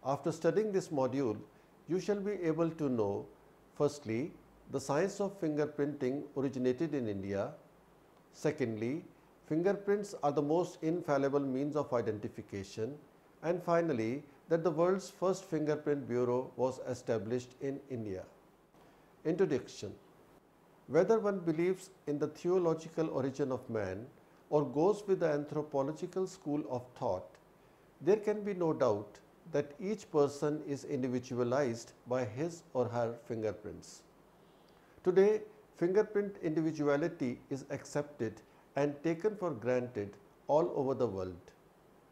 After studying this module, you shall be able to know, firstly, the science of fingerprinting originated in India. Secondly, fingerprints are the most infallible means of identification. And finally, that the world's first fingerprint bureau was established in India. Introduction. Whether one believes in the theological origin of man or goes with the anthropological school of thought, there can be no doubt that each person is individualized by his or her fingerprints. Today, fingerprint individuality is accepted and taken for granted all over the world.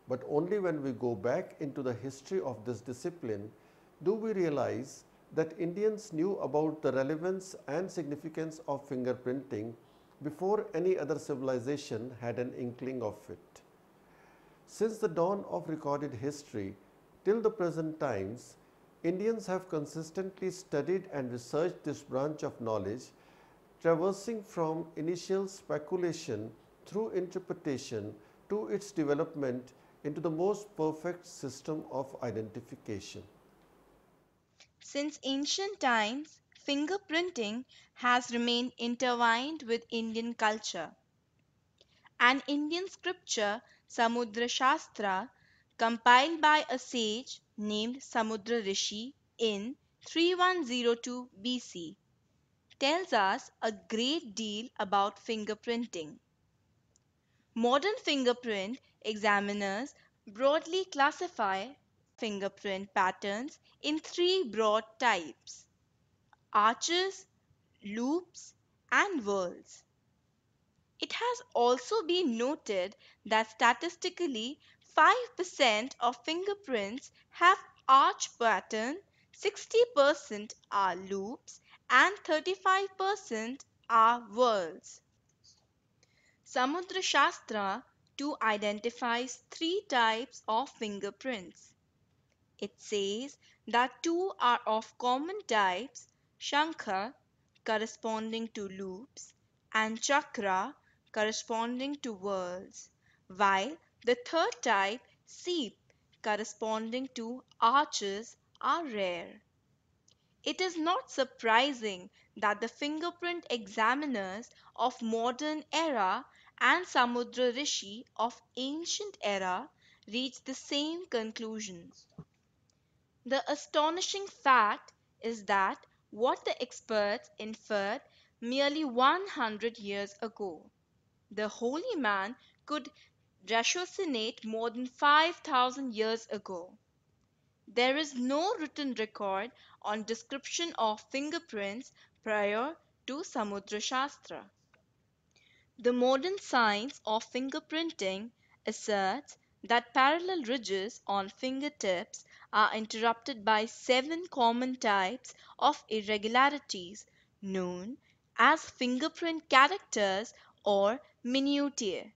But only when we go back into the history of this discipline do we realize that Indians knew about the relevance and significance of fingerprinting before any other civilization had an inkling of it. Since the dawn of recorded history till the present times, Indians have consistently studied and researched this branch of knowledge, traversing from initial speculation through interpretation to its development into the most perfect system of identification. Since ancient times, fingerprinting has remained intertwined with Indian culture. An Indian scripture, Samudra Shastra, compiled by a sage named Samudra Rishi in 3102 BC, tells us a great deal about fingerprinting. Modern fingerprint examiners broadly classify fingerprint patterns in three broad types: arches, loops, and whorls. It has also been noted that statistically 5% of fingerprints have arch pattern, 60% are loops, and 35% are whorls. Samudra Shastra too identifies three types of fingerprints. It says that two are of common types: Shankha, corresponding to loops, and Chakra, corresponding to whorls, while the third type, Seep, corresponding to arches, are rare. It is not surprising that the fingerprint examiners of modern era and Samudra Rishi of ancient era reached the same conclusions. The astonishing fact is that what the experts inferred merely 100 years ago, the holy man could ratiocinate more than 5,000 years ago. There is no written record on description of fingerprints prior to Samudra Shastra. The modern science of fingerprinting asserts that parallel ridges on fingertips are interrupted by seven common types of irregularities known as fingerprint characters or minutiae.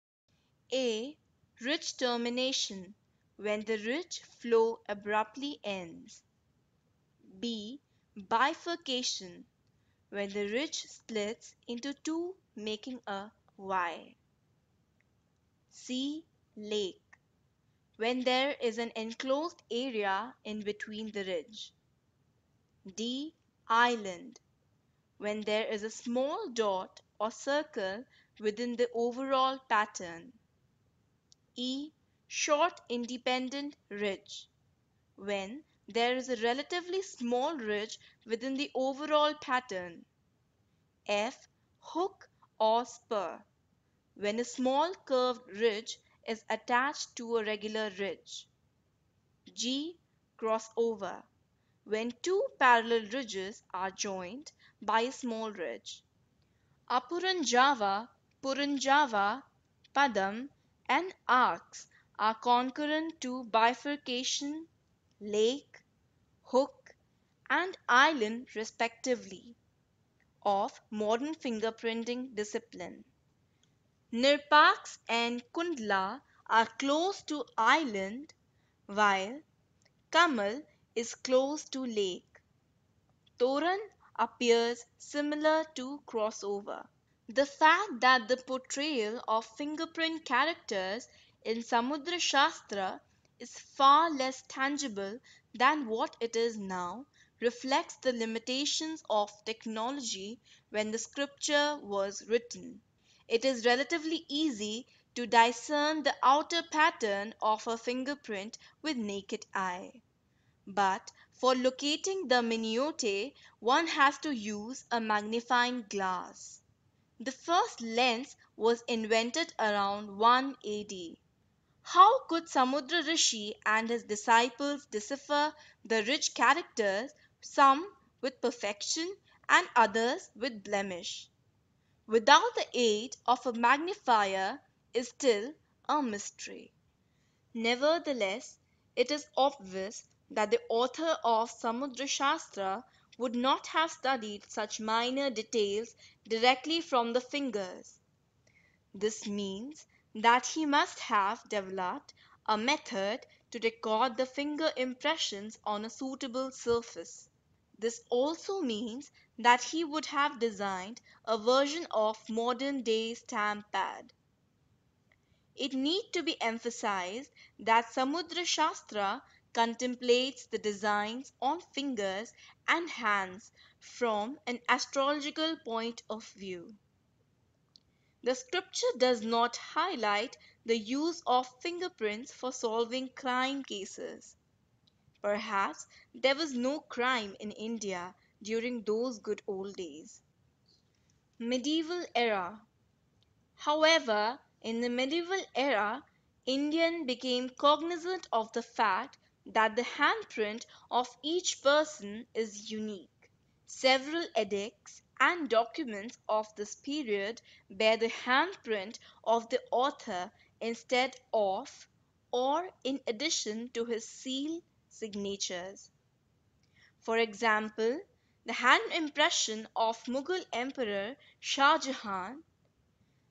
A. Ridge termination, when the ridge flow abruptly ends. B. Bifurcation, when the ridge splits into two making a Y. C. Lake, when there is an enclosed area in between the ridge. D. Island, when there is a small dot or circle within the overall pattern. E. Short independent ridge, when there is a relatively small ridge within the overall pattern. F. Hook or spur, when a small curved ridge is attached to a regular ridge. G. Crossover, when two parallel ridges are joined by a small ridge. Apuranjava, Puranjava, Padam, and arcs are concurrent to bifurcation, lake, hook, and island respectively of modern fingerprinting discipline. Nirpaks and Kundla are close to island, while Kamal is close to lake. Toran appears similar to crossover. The fact that the portrayal of fingerprint characters in Samudra Shastra is far less tangible than what it is now reflects the limitations of technology when the scripture was written. It is relatively easy to discern the outer pattern of a fingerprint with naked eye. But for locating the minutiae, one has to use a magnifying glass. The first lens was invented around 1 AD. How could Samudra Rishi and his disciples decipher the rich characters, some with perfection and others with blemish, without the aid of a magnifier is still a mystery. Nevertheless, it is obvious that the author of Samudra Shastra would not have studied such minor details directly from the fingers. This means that he must have developed a method to record the finger impressions on a suitable surface. This also means that he would have designed a version of modern day stamp pad. It need to be emphasized that Samudra Shastra contemplates the designs on fingers and hands from an astrological point of view. The scripture does not highlight the use of fingerprints for solving crime cases. Perhaps there was no crime in India during those good old days. Medieval era. However, in the medieval era, Indian became cognizant of the fact that the handprint of each person is unique. Several edicts and documents of this period bear the handprint of the author instead of or in addition to his seal signatures. For example, the hand impression of Mughal Emperor Shah Jahan.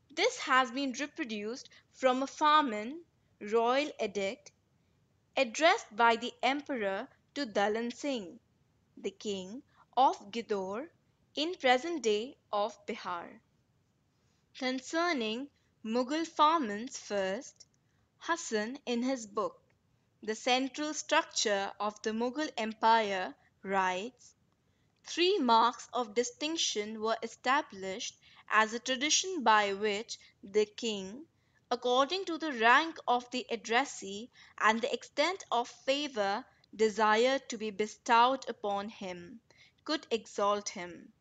This has been reproduced from a Farman royal edict addressed by the emperor to Dalan Singh, the king of Gidor in present day of Bihar. Concerning Mughal Farmans first, Hassan in his book The Central Structure of the Mughal Empire writes, three marks of distinction were established as a tradition by which the king, according to the rank of the addressee and the extent of favour desired to be bestowed upon him, could exalt him.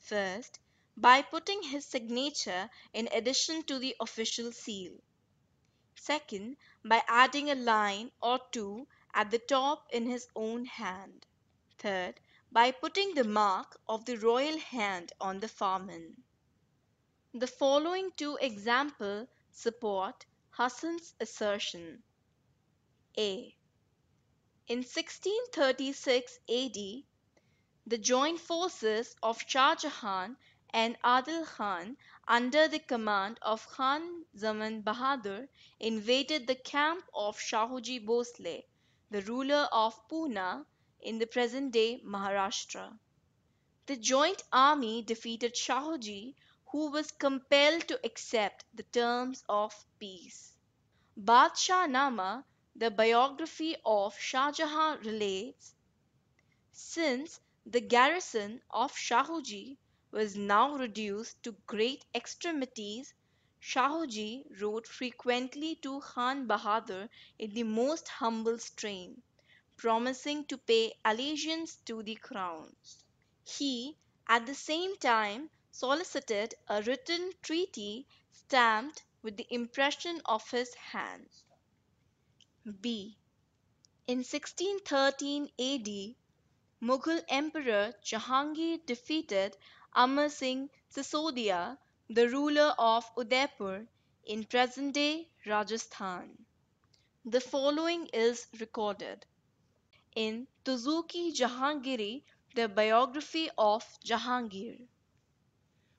First, by putting his signature in addition to the official seal. Second, by adding a line or two at the top in his own hand. Third, by putting the mark of the royal hand on the farman. The following two examples support Hassan's assertion. A. In 1636 AD, the joint forces of Shah Jahan and Adil Khan under the command of Khan Zaman Bahadur invaded the camp of Shahuji Bhosle, the ruler of Poona in the present-day Maharashtra. The joint army defeated Shahuji, who was compelled to accept the terms of peace. Badshah Nama, the biography of Shah Jahan relates, since the garrison of Shahuji was now reduced to great extremities, Shahuji wrote frequently to Khan Bahadur in the most humble strain, promising to pay allegiance to the crown. He at the same time solicited a written treaty stamped with the impression of his hand. B. In 1613 AD, Mughal Emperor Jahangir defeated Amar Singh Sisodia, the ruler of Udaipur in present-day Rajasthan. The following is recorded in Tuzuki-Jahangiri, the biography of Jahangir.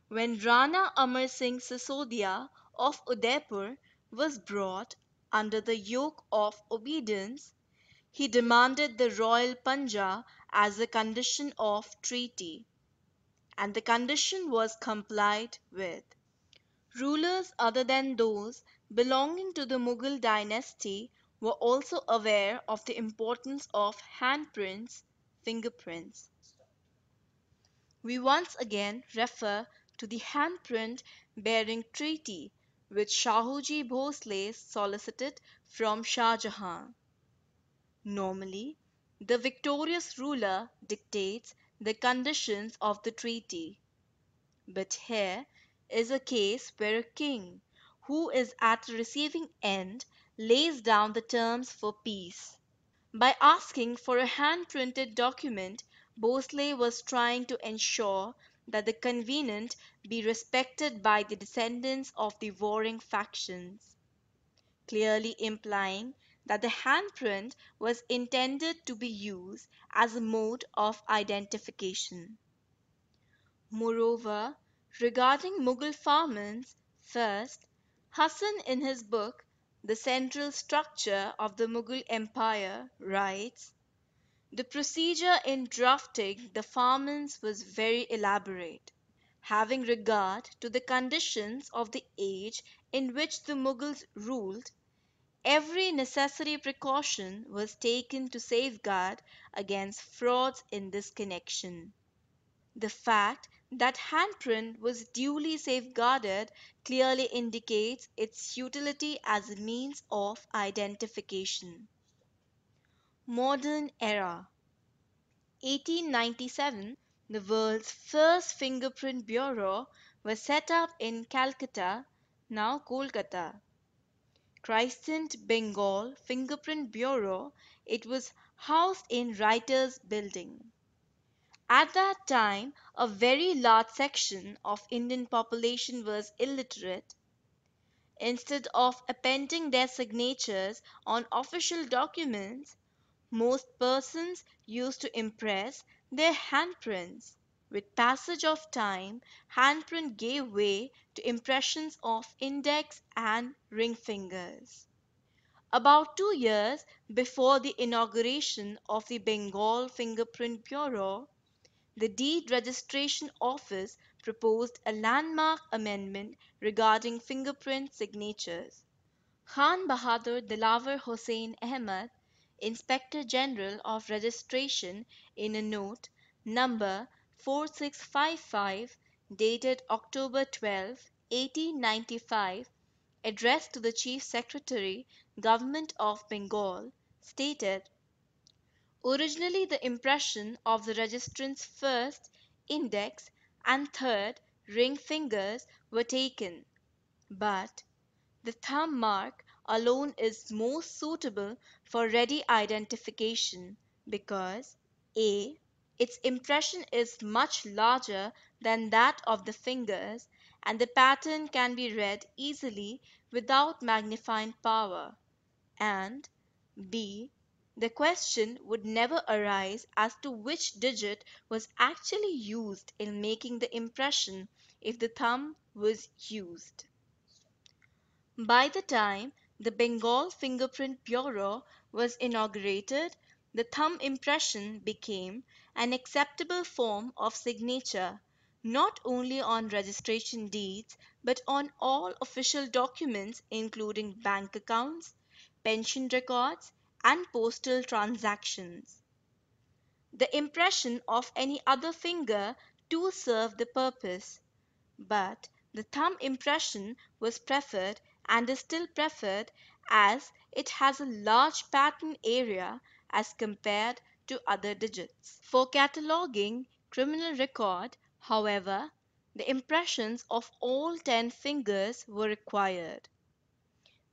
When Rana Amar Singh Sisodia of Udaipur was brought under the yoke of obedience, he demanded the royal panja as a condition of treaty, and the condition was complied with. Rulers other than those belonging to the Mughal dynasty were also aware of the importance of handprints, fingerprints. We once again refer to the handprint bearing treaty which Shahuji Bhosle solicited from Shah Jahan. Normally, the victorious ruler dictates the conditions of the treaty, but here is a case where a king, who is at the receiving end, lays down the terms for peace. By asking for a hand printed document, Bosley was trying to ensure that the covenant be respected by the descendants of the warring factions, clearly implying that the handprint was intended to be used as a mode of identification. Moreover, regarding Mughal farmers, first, Hassan in his book The Central Structure of the Mughal Empire writes, the procedure in drafting the farmans was very elaborate, having regard to the conditions of the age in which the Mughals ruled. Every necessary precaution was taken to safeguard against frauds in this connection. The fact that handprint was duly safeguarded clearly indicates its utility as a means of identification. Modern era 1897, the world's first fingerprint bureau was set up in Calcutta, now Kolkata. Christened Bengal Fingerprint Bureau, it was housed in Writers' Building. At that time, a very large section of Indian population was illiterate. Instead of appending their signatures on official documents, most persons used to impress their handprints. With passage of time, handprint gave way to impressions of index and ring fingers. About 2 years before the inauguration of the Bengal Fingerprint Bureau, the Deed Registration Office proposed a landmark amendment regarding fingerprint signatures. Khan Bahadur Dilawar Hossain Ahmed, Inspector General of Registration, in a note number 4655 dated October 12, 1895, addressed to the Chief Secretary, Government of Bengal, stated, originally the impression of the registrant's first, index, and third ring fingers were taken, but the thumb mark alone is most suitable for ready identification because a. its impression is much larger than that of the fingers and the pattern can be read easily without magnifying power, and b. the question would never arise as to which digit was actually used in making the impression if the thumb was used. By the time the Bengal Fingerprint Bureau was inaugurated, the thumb impression became an acceptable form of signature not only on registration deeds but on all official documents including bank accounts, pension records, and postal transactions. The impression of any other finger too served the purpose, but the thumb impression was preferred and is still preferred as it has a large pattern area as compared to other digits. For cataloguing criminal record, however, the impressions of all 10 fingers were required.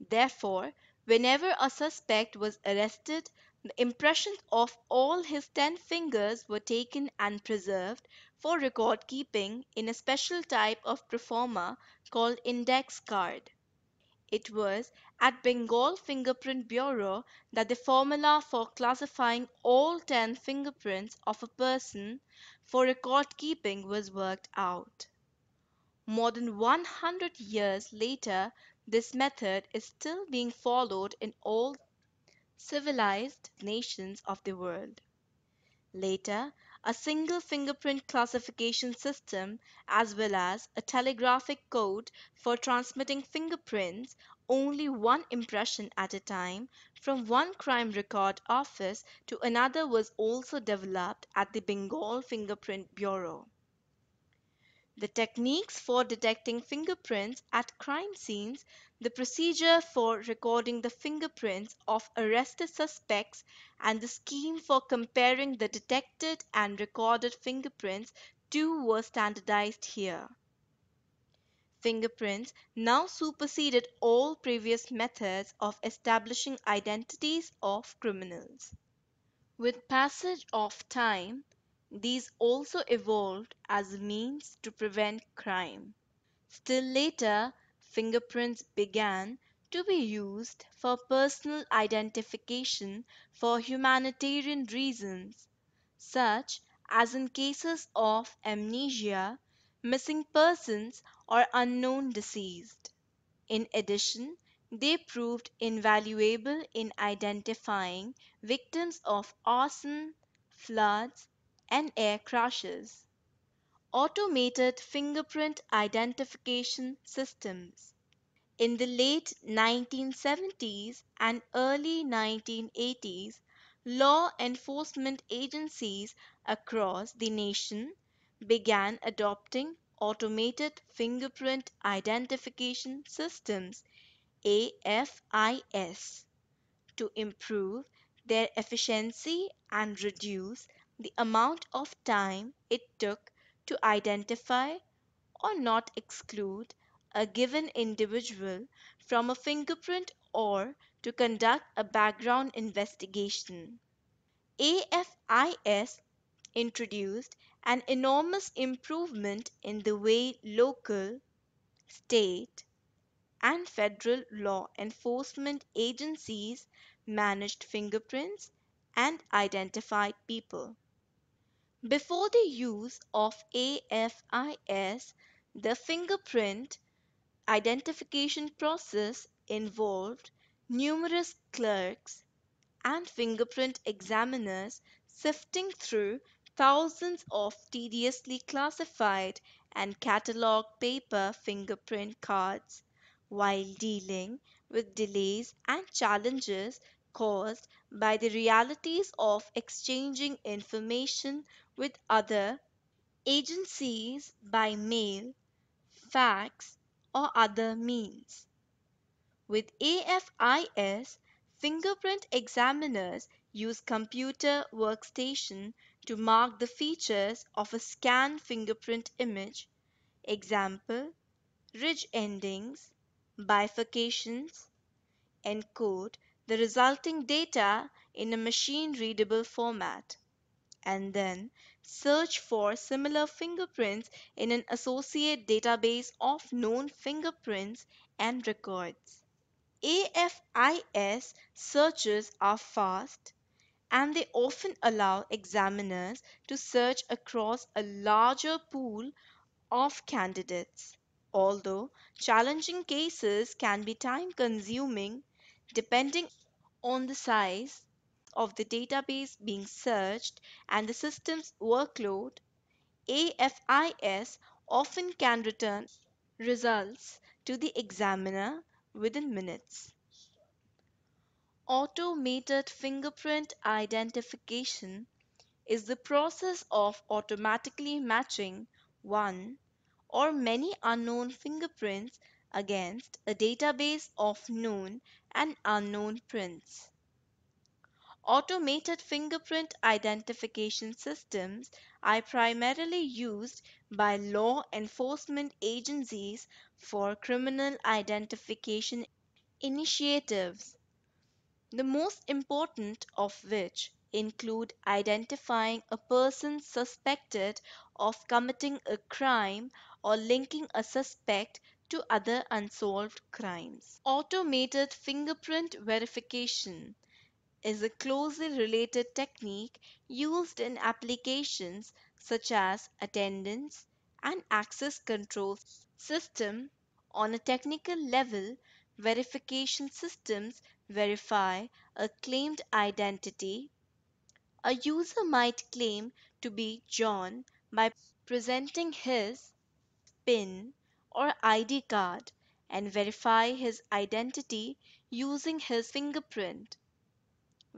Therefore, whenever a suspect was arrested, the impressions of all his 10 fingers were taken and preserved for record keeping in a special type of proforma called index card. It was at Bengal Fingerprint Bureau that the formula for classifying all 10 fingerprints of a person for record keeping was worked out. More than 100 years later, this method is still being followed in all civilized nations of the world. Later, a single fingerprint classification system as well as a telegraphic code for transmitting fingerprints only one impression at a time from one crime record office to another was also developed at the Bengal Fingerprint Bureau. The techniques for detecting fingerprints at crime scenes, the procedure for recording the fingerprints of arrested suspects, and the scheme for comparing the detected and recorded fingerprints too were standardized here. Fingerprints now superseded all previous methods of establishing identities of criminals. With passage of time, these also evolved as a means to prevent crime. Still later, fingerprints began to be used for personal identification for humanitarian reasons, such as in cases of amnesia, missing persons, or unknown deceased. In addition, they proved invaluable in identifying victims of arson, floods, and air crashes. Automated fingerprint identification systems. In the late 1970s and early 1980s, law enforcement agencies across the nation began adopting automated fingerprint identification systems AFIS to improve their efficiency and reduce the amount of time it took to identify or not exclude a given individual from a fingerprint or to conduct a background investigation. AFIS introduced an enormous improvement in the way local, state, and federal law enforcement agencies managed fingerprints and identified people. Before the use of AFIS, the fingerprint identification process involved numerous clerks and fingerprint examiners sifting through thousands of tediously classified and catalogued paper fingerprint cards, while dealing with delays and challenges caused by the realities of exchanging information with other agencies by mail, fax, or other means. With AFIS, fingerprint examiners use computer workstation to mark the features of a scanned fingerprint image, example, ridge endings, bifurcations, encode the resulting data in a machine readable format, and then search for similar fingerprints in an associate database of known fingerprints and records. AFIS searches are fast and they often allow examiners to search across a larger pool of candidates. Although challenging cases can be time consuming depending on the size of the database being searched and the system's workload, AFIS often can return results to the examiner within minutes. Automated fingerprint identification is the process of automatically matching one or many unknown fingerprints against a database of known and unknown prints. Automated fingerprint identification systems are primarily used by law enforcement agencies for criminal identification initiatives, the most important of which include identifying a person suspected of committing a crime or linking a suspect to other unsolved crimes. Automated fingerprint verification is a closely related technique used in applications such as attendance and access control system. On a technical level, verification systems verify a claimed identity. A user might claim to be John by presenting his PIN or ID card, and verify his identity using his fingerprint,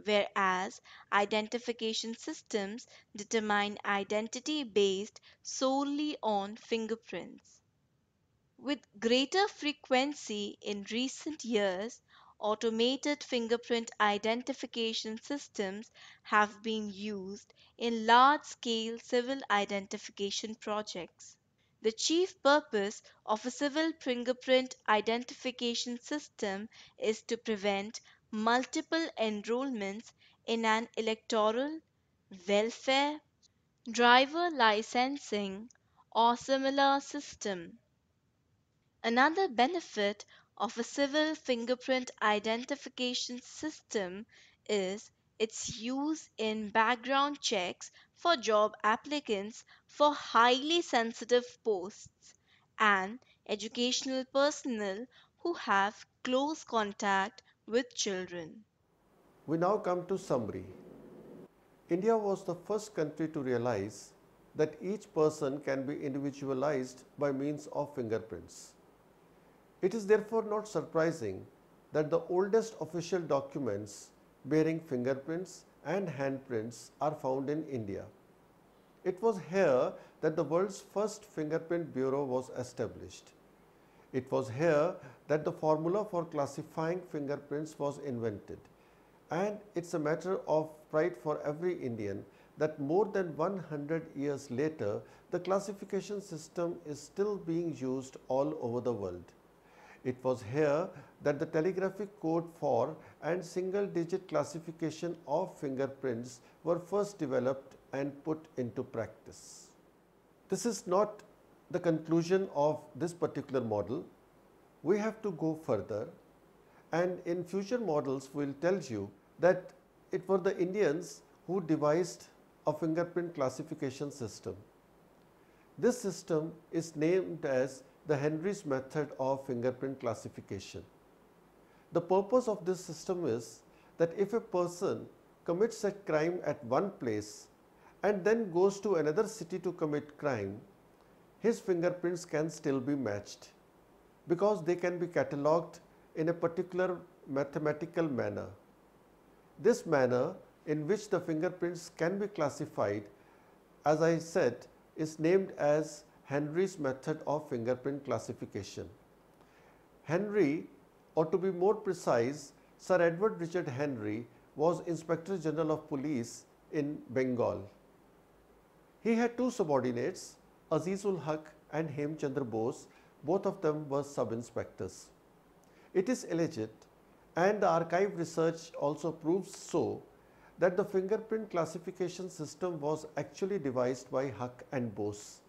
whereas identification systems determine identity based solely on fingerprints. With greater frequency in recent years, automated fingerprint identification systems have been used in large scale civil identification projects. The chief purpose of a civil fingerprint identification system is to prevent multiple enrollments in an electoral, welfare, driver licensing, or similar system. Another benefit of a civil fingerprint identification system is its use in background checks for job applicants for highly sensitive posts and educational personnel who have close contact with children. We now come to summary. India was the first country to realize that each person can be individualized by means of fingerprints. It is therefore not surprising that the oldest official documents bearing fingerprints and handprints are found in India. It was here that the world's first fingerprint bureau was established. It was here that the formula for classifying fingerprints was invented. And it's a matter of pride for every Indian that more than 100 years later, the classification system is still being used all over the world. It was here that the telegraphic code for and single digit classification of fingerprints were first developed and put into practice. This is not the conclusion of this particular model. We have to go further, and in future models we will tell you that it were the Indians who devised a fingerprint classification system. This system is named as the Henry's method of fingerprint classification. The purpose of this system is that if a person commits a crime at one place and then goes to another city to commit crime, his fingerprints can still be matched because they can be catalogued in a particular mathematical manner. This manner in which the fingerprints can be classified, as I said, is named as Henry's method of fingerprint classification. Henry, or to be more precise, Sir Edward Richard Henry, was Inspector General of Police in Bengal. He had two subordinates, Azizul Haq and Hemchandra Bose. Both of them were sub-inspectors. It is alleged, and the archive research also proves so, that the fingerprint classification system was actually devised by Haq and Bose.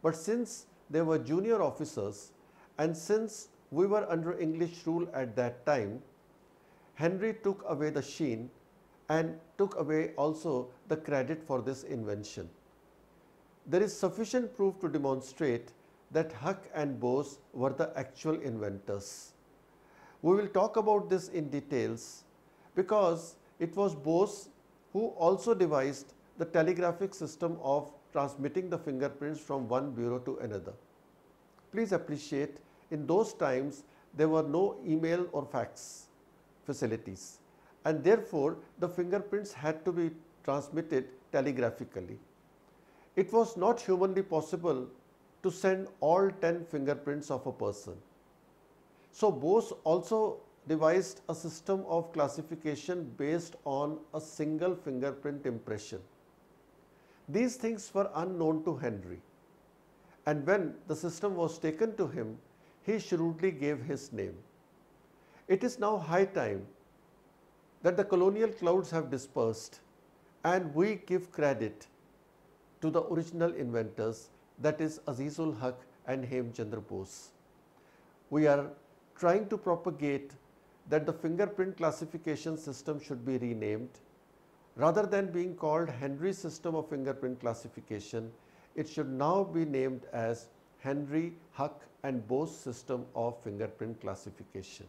But since they were junior officers and since we were under English rule at that time, Henry took away the sheen and took away also the credit for this invention. There is sufficient proof to demonstrate that Haq and Bose were the actual inventors. We will talk about this in details because it was Bose who also devised the telegraphic system of transmitting the fingerprints from one bureau to another. Please appreciate, in those times there were no email or fax facilities, and therefore the fingerprints had to be transmitted telegraphically. It was not humanly possible to send all 10 fingerprints of a person. So Bose also devised a system of classification based on a single fingerprint impression. These things were unknown to Henry, and when the system was taken to him, he shrewdly gave his name. It is now high time that the colonial clouds have dispersed and we give credit to the original inventors, that is Azizul Haq and Hemchandra Bose. We are trying to propagate that the fingerprint classification system should be renamed. Rather than being called Henry's system of fingerprint classification, it should now be named as Henry, Haq and Bose system of fingerprint classification.